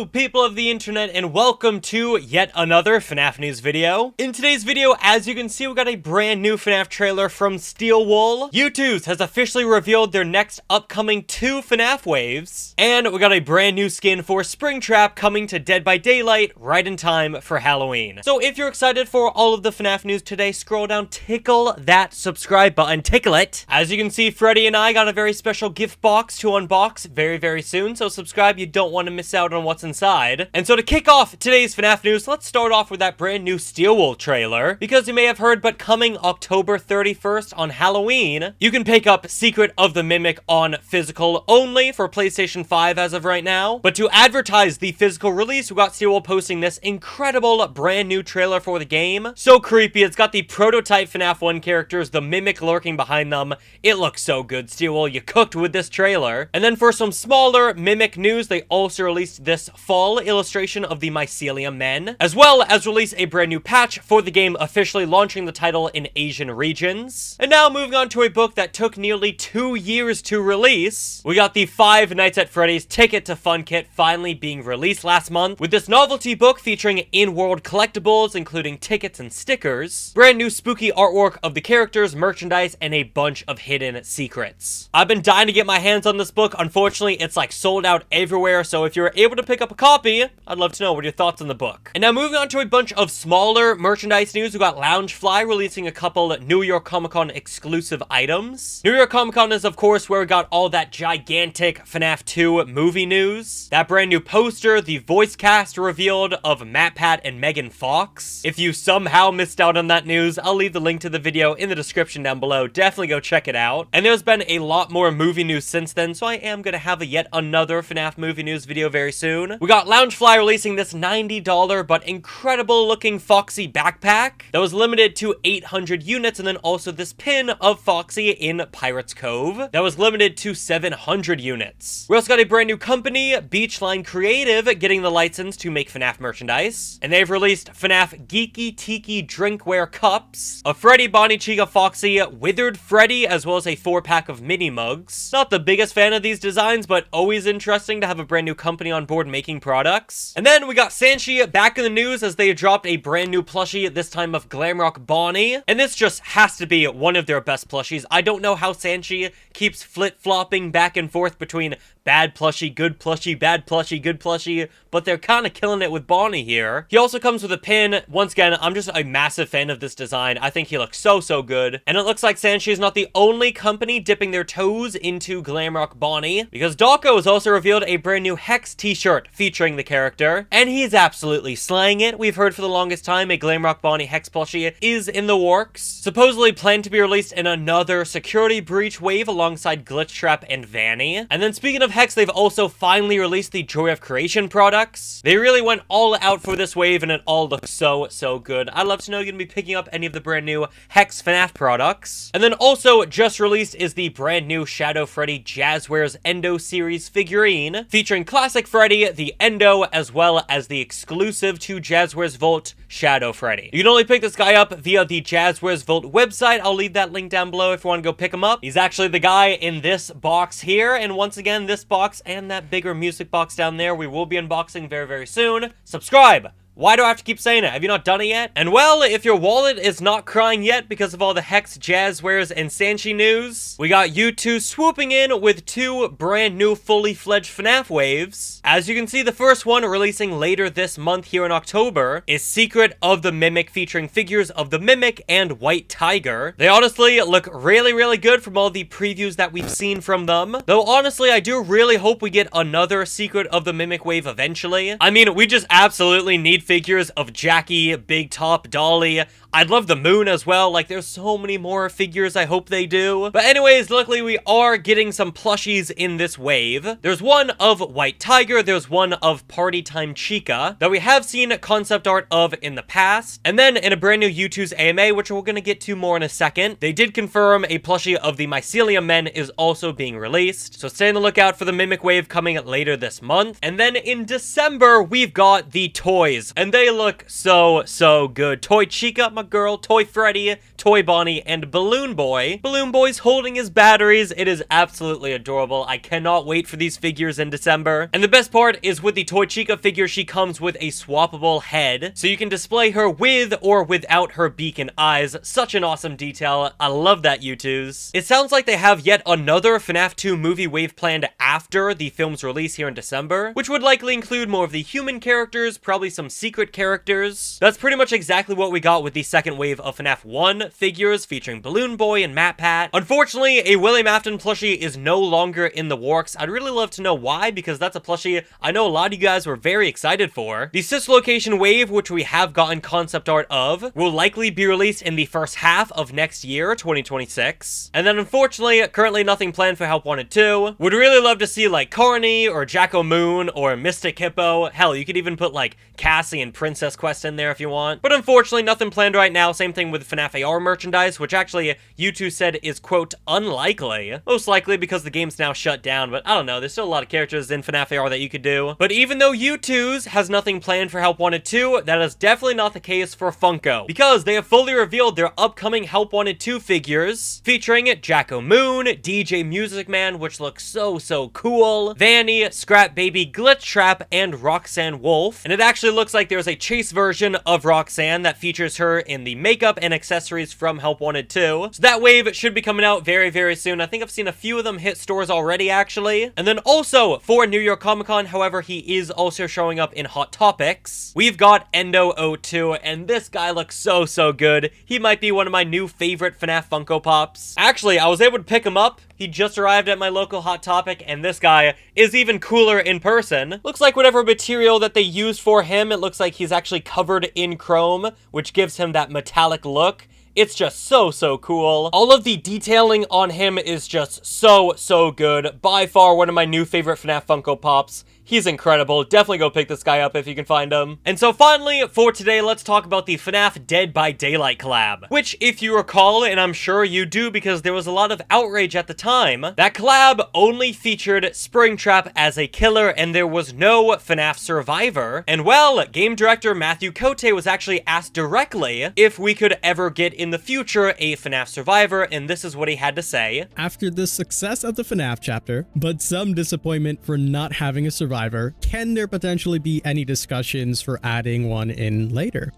Hello, people of the internet, and welcome to yet another FNAF news video. In today's video, as you can see, we got a brand new FNAF trailer from Steel Wool. U2 has officially revealed their next upcoming 2 FNAF waves, and we got a brand new skin for Springtrap coming to Dead by Daylight right in time for Halloween. So if you're excited for all of the FNAF news today, scroll down, tickle that subscribe button, tickle it. As you can see, Freddy and I got a very special gift box to unbox very soon, so subscribe, you don't want to miss out on what's inside. And so to kick off today's FNAF news, let's start off with that brand new Steel Wool trailer. Because you may have heard, but coming October 31st on Halloween, you can pick up Secret of the Mimic on physical only for PlayStation 5 as of right now. But to advertise the physical release, we got Steel Wool posting this incredible brand new trailer for the game. So creepy, it's got the prototype FNAF 1 characters, the Mimic lurking behind them. It looks so good, Steel Wool, you cooked with this trailer. And then for some smaller Mimic news, they also released this fall illustration of the Mycelium Men, as well as release a brand new patch for the game, officially launching the title in Asian regions. And now moving on to a book that took nearly 2 years to release, we got the Five Nights at Freddy's Ticket to Fun Kit finally being released last month, with this novelty book featuring in-world collectibles, including tickets and stickers, brand new spooky artwork of the characters, merchandise, and a bunch of hidden secrets. I've been dying to get my hands on this book. Unfortunately, it's like sold out everywhere, so if you're able to pick up a copy, I'd love to know what your thoughts on the book. And now moving on to a bunch of smaller merchandise news, we got Loungefly releasing a couple New York Comic Con exclusive items. New York Comic Con is of course where we got all that gigantic FNAF 2 movie news, that brand new poster, the voice cast revealed of MatPat and Megan Fox. If you somehow missed out on that news, I'll leave the link to the video in the description down below. Definitely go check it out. And there's been a lot more movie news since then, so I am gonna have yet another FNAF movie news video very soon. We got Loungefly releasing this $90 but incredible looking Foxy backpack that was limited to 800 units, and then also this pin of Foxy in Pirates Cove that was limited to 700 units. We also got a brand new company, Beachline Creative, getting the license to make FNAF merchandise, and they've released FNAF Geeky Tiki drinkware cups, a Freddy, Bonnie, Chica, Foxy, Withered Freddy, as well as a 4-pack of mini mugs. Not the biggest fan of these designs, but always interesting to have a brand new company on board making products. And then we got Sanchi back in the news as they dropped a brand new plushie, this time of Glamrock Bonnie, and this just has to be one of their best plushies. I don't know how Sanchi keeps flip-flopping back and forth between bad plushie, good plushie, bad plushie, good plushie, but they're kind of killing it with Bonnie here. He also comes with a pin. Once again, I'm just a massive fan of this design. I think he looks so good. And it looks like Sanchi is not the only company dipping their toes into Glamrock Bonnie, because Dawko has also revealed a brand new Hex t-shirt featuring the character, and he's absolutely slaying it. We've heard for the longest time a Glamrock Bonnie Hex plushie is in the works, supposedly planned to be released in another Security Breach wave alongside Glitchtrap and Vanny. And then speaking of Hex, they've also finally released the Joy of Creation products. They really went all out for this wave, and it all looks so good. I'd love to know you're gonna be picking up any of the brand new Hex FNAF products. And then also just released is the brand new Shadow Freddy Jazzwares Endo series figurine, featuring classic Freddy, the Endo, as well as the exclusive to Jazzwares Vault Shadow Freddy. You can only pick this guy up via the Jazzwares Vault website. I'll leave that link down below if you want to go pick him up. He's actually the guy in this box here, and once again, this box and that bigger music box down there we will be unboxing very soon. Subscribe! Why do I have to keep saying it? Have you not done it yet? And well, if your wallet is not crying yet because of all the Hex, Jazzwares, and Sanchi news, we got U2 swooping in with 2 brand new fully fledged FNAF waves. As you can see, the first one releasing later this month here in October is Secret of the Mimic, featuring figures of the Mimic and White Tiger. They honestly look really good from all the previews that we've seen from them. Though honestly, I do really hope we get another Secret of the Mimic wave eventually. I mean, we just absolutely need figures of Jackie, Big Top, Dolly. I'd love the Moon as well. Like, there's so many more figures. I hope they do. But anyways, luckily we are getting some plushies in this wave. There's one of White Tiger. There's one of Party Time Chica that we have seen concept art of in the past. And then in a brand new U2's AMA, which we're going to get to more in a second, they did confirm a plushie of the Mycelium Men is also being released. So stay on the lookout for the Mimic wave coming later this month. And then in December, we've got the toys. and they look so good. Toy Chica, my girl, Toy Freddy, Toy Bonnie, and Balloon Boy. Balloon Boy's holding his batteries. It is absolutely adorable. I cannot wait for these figures in December. And the best part is with the Toy Chica figure, she comes with a swappable head, so you can display her with or without her beak and eyes. Such an awesome detail. I love that, U2s. It sounds like they have yet another FNAF 2 movie wave planned after the film's release here in December, which would likely include more of the human characters, probably some secret characters. That's pretty much exactly what we got with the second wave of FNAF 1 figures featuring Balloon Boy and MatPat. Unfortunately, a William Afton plushie is no longer in the works. I'd really love to know why, because that's a plushie I know a lot of you guys were very excited for. The Sis Location wave, which we have gotten concept art of, will likely be released in the first half of next year, 2026. And then unfortunately, currently nothing planned for Help Wanted 2. Would really love to see like Carney or Jacko Moon or Mystic Hippo. Hell, you could even put like Cassie and Princess Quest in there if you want. But unfortunately, nothing planned right now. Same thing with FNAF AR merchandise, which actually U2 said is, quote, unlikely. Most likely because the game's now shut down, but I don't know. There's still a lot of characters in FNAF AR that you could do. But even though U2's has nothing planned for Help Wanted 2, that is definitely not the case for Funko, because they have fully revealed their upcoming Help Wanted 2 figures, featuring Jacko Moon, DJ Music Man, which looks so cool, Vanny, Scrap Baby, Glitch Trap, and Roxanne Wolf. And it actually looks like there's a chase version of Roxanne that features her in the makeup and accessories from Help Wanted 2. So that wave should be coming out very soon. I think I've seen a few of them hit stores already, actually. And then also for New York Comic Con, however, he is also showing up in Hot Topics. We've got Endo02, and this guy looks so good. He might be one of my new favorite FNAF Funko Pops. Actually, I was able to pick him up. He just arrived at my local Hot Topic, and this guy is even cooler in person. Looks like whatever material that they used for him, it looks like he's actually covered in chrome, which gives him that metallic look. It's just so cool. All of the detailing on him is just so good. By far one of my new favorite FNAF Funko Pops. He's incredible. Definitely go pick this guy up if you can find him. And so finally, for today, let's talk about the FNAF Dead by Daylight collab. Which, if you recall, and I'm sure you do because there was a lot of outrage at the time, that collab only featured Springtrap as a killer and there was no FNAF survivor. And well, game director Matthew Cote was actually asked directly if we could ever get in the future a FNAF survivor, and this is what he had to say. After the success of the FNAF chapter, but some disappointment for not having a survivor, can there potentially be any discussions for adding one in later?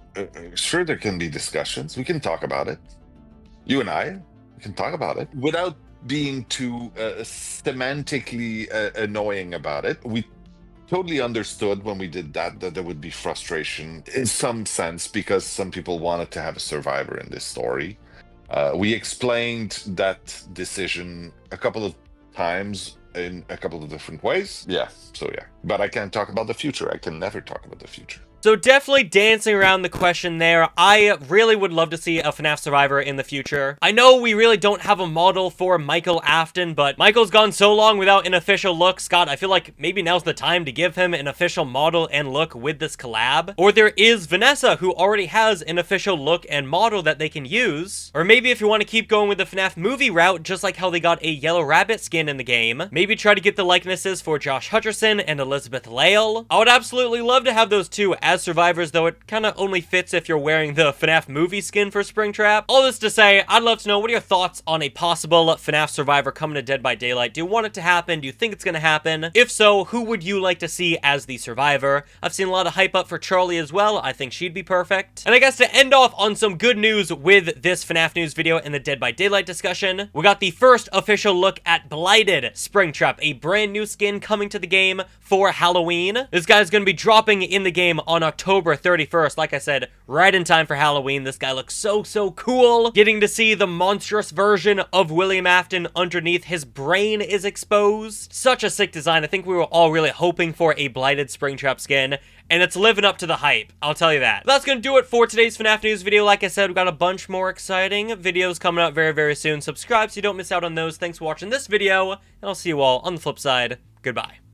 Sure, there can be discussions. We can talk about it. You and I can talk about it without being too semantically annoying about it. We totally understood when we did that there would be frustration in some sense because some people wanted to have a survivor in this story. We explained that decision a couple of times in a couple of different ways. Yeah. But I can't talk about the future. I can never talk about the future. So definitely dancing around the question there. I really would love to see a FNAF survivor in the future. I know we really don't have a model for Michael Afton, but Michael's gone so long without an official look. Scott, I feel like maybe now's the time to give him an official model and look with this collab. Or there is Vanessa, who already has an official look and model that they can use. Or maybe if you want to keep going with the FNAF movie route, just like how they got a Yellow Rabbit skin in the game, maybe try to get the likenesses for Josh Hutcherson and Elizabeth Lail. I would absolutely love to have those two as survivors, though it kind of only fits if you're wearing the FNAF movie skin for Springtrap. All this to say, I'd love to know what are your thoughts on a possible FNAF survivor coming to Dead by Daylight. Do you want it to happen? Do you think it's going to happen? If so, who would you like to see as the survivor? I've seen a lot of hype up for Charlie as well. I think she'd be perfect. And I guess to end off on some good news with this FNAF news video and the Dead by Daylight discussion, we got the first official look at Blighted Springtrap, a brand new skin coming to the game for Halloween. This guy's going to be dropping in the game on October 31st. Like I said, right in time for Halloween. This guy looks so cool. Getting to see the monstrous version of William Afton underneath his brain is exposed. Such a sick design. I think we were all really hoping for a Blighted Springtrap skin, and it's living up to the hype. I'll tell you that. That's going to do it for today's FNAF news video. Like I said, we've got a bunch more exciting videos coming out very soon. Subscribe so you don't miss out on those. Thanks for watching this video, and I'll see you all on the flip side. Goodbye.